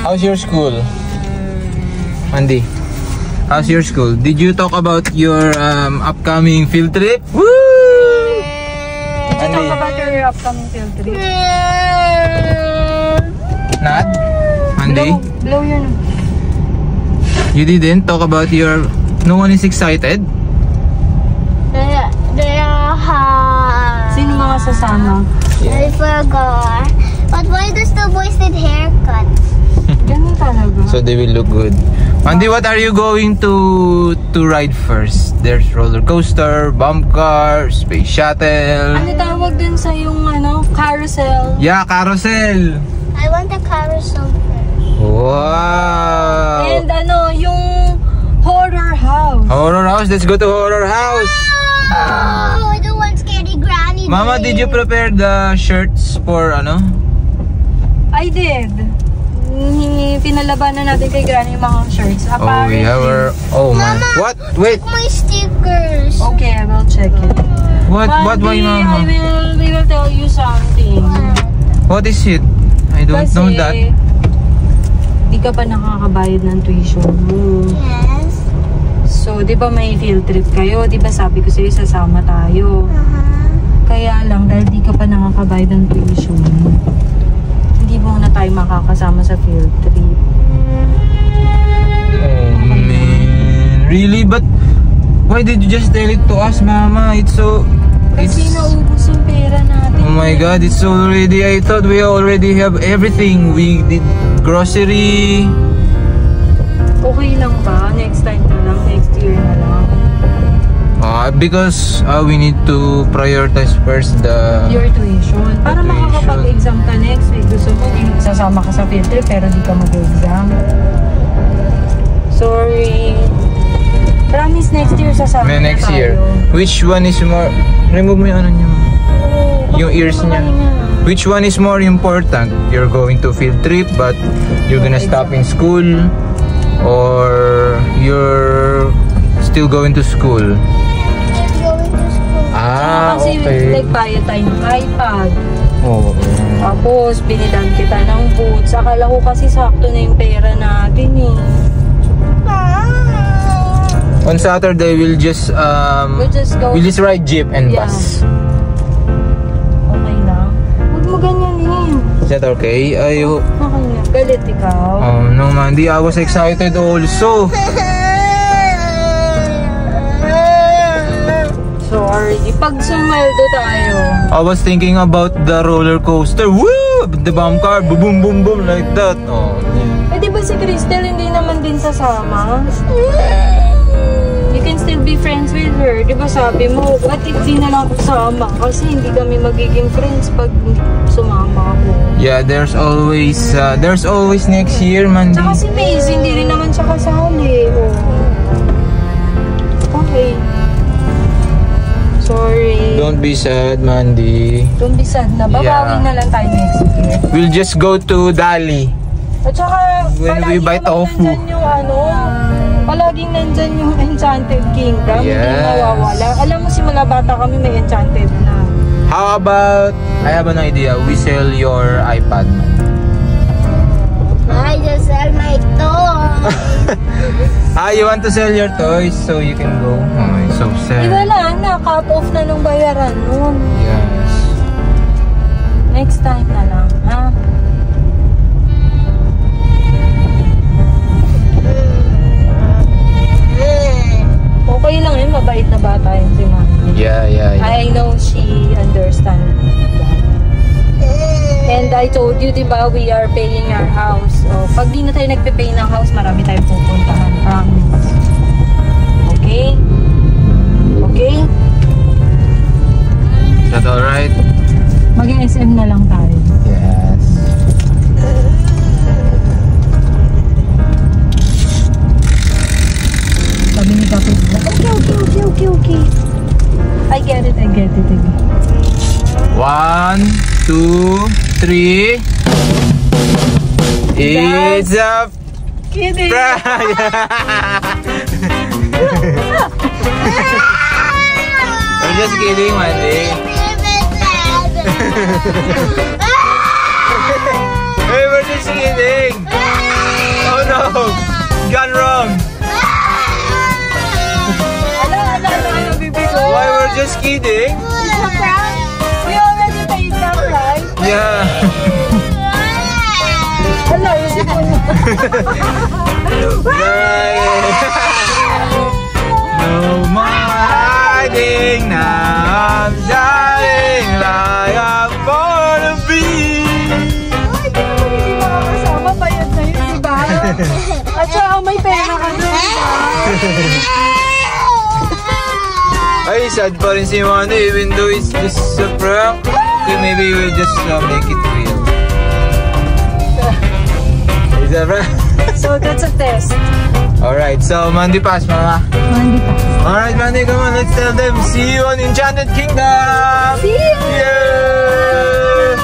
How's your school? Mandy, how's your school? Did you talk about your upcoming field trip? Woo! Did you talk about your upcoming field trip? Not? Mandy? Blow your nose. You didn't talk about your... No one is excited? Sino mga sasama? I forgot. But why does the boys need haircuts? Ganun talaga. So they will look good. Mandy, what are you going to ride first? There's roller coaster, bump car, space shuttle. Ano tawag dun sa yung carousel? Yeah, carousel. I want the carousel first. Wow. And yung horror house. Horror house. Let's go to horror house. Oh, I don't want scary granny. Mama, did you prepare the shirts for I did. Pinalabanan natin kay Granny yung mga shirts. Oh, we have our... Oh, my... Mama, What? Wait. check my stickers. Okay, I will check it. What? What? Why, Mandy, Mama? we will tell you something. What is it? I don't know that. Di ka pa nakakabayad ng tuition mo. Yes. So, di ba may field trip kayo? Di ba sabi ko sa'yo, sasama tayo. Kaya lang, dahil di ka pa nakakabayad ng tuition, hindi mo na tayo makakasama sa field trip. Oh, man. Really? But why did you just tell it to us, Mama? It's so... Kasi naubos yung pera natin. Oh my God, it's already... I thought we already have everything. We did grocery. Okay lang ba? Next time na lang. Next year na lang. Because we need to prioritize first your tuition. Para tuition. makakapag-exam ka next week. Gusto mo, sasama ka sa field trip pero di ka mag-exam. Sorry. Promise next year sasama na next tayo. year. Which one is more... Remove mo yung niya. Yung ears niya. Which one is more important? You're going to field trip but you're gonna stop in school, or you're still going to school? I'm going to school. Kasi Okay. nagbayad tayo ng iPad. Oh. Tapos, binilan kita ng boots. Akala ko kasi sakto na yung pera natin eh. On Saturday, we'll just ride jeep and Yeah. bus. Okay lang. Huwag mo ganyanin. Is that okay? I hope. Okay lang. Galit ikaw. Oh no, Mandy, I was excited also. Sorry. Pag sumweldo tayo. I was thinking about the roller coaster. Woo! The bump car, boom, boom, boom, like that. Oh. Eh, di ba si Crystal hindi naman din sasama? You can still be friends with her. Di ba sabi mo, what if di na lang ako kasama? Kasi hindi kami magiging friends pag sumama ako. Yeah, there's always next year, Mandy. Tsaka si Maze, hindi rin naman siya kasali. Oh. Okay. Sorry. Don't be sad, Mandy. Don't be sad na. Babawi na lang tayo next year. We'll just go to Dali. At saka, When we buy tofu. Palaging nandyan yung Enchanted Kingdom. Hindi Yes. nawawala. Alam mo, simula bata kami may Enchanted na. How about, I have an idea, we sell your iPad. I just sell my toys. You want to sell your toys so you can go? Oh, it's so sad. Di wala na, cut off na nung bayaran nun. Yes. Next time na lang, ha? Okay lang yun, mabait na bata yun si Mami. Yeah. I know she understands that. And I told you, di ba, we are paying our house. So, pag di na tayo nagpe-pay ng house, marami tayong pupuntahan. Promise. Okay? Okay? Is that alright? Mag-SM na lang tayo. Yes. Sabi ni Kapit, okay. I get it. 1, 2, 3. It's a Kidding! prank! I'm just kidding, Mandy. Hey, we're just kidding. just kidding. It's a prank. We already paid them, right? Yeah. Hello, is it No more hiding now. I'm dying like I'm born to be. Ay, di naman hindi makakasama. Bayad na yun, diba? At saka may pera ka na, diba? Ay, sad pa rin si Manny even though it's just a prank. Okay, maybe we'll just make it real. Is that right? So that's a test. Alright, so Mandy pass, mama. Mandy pa. Alright, Mandy, come on, let's tell them. See you on Enchanted Kingdom! See you! Yeah!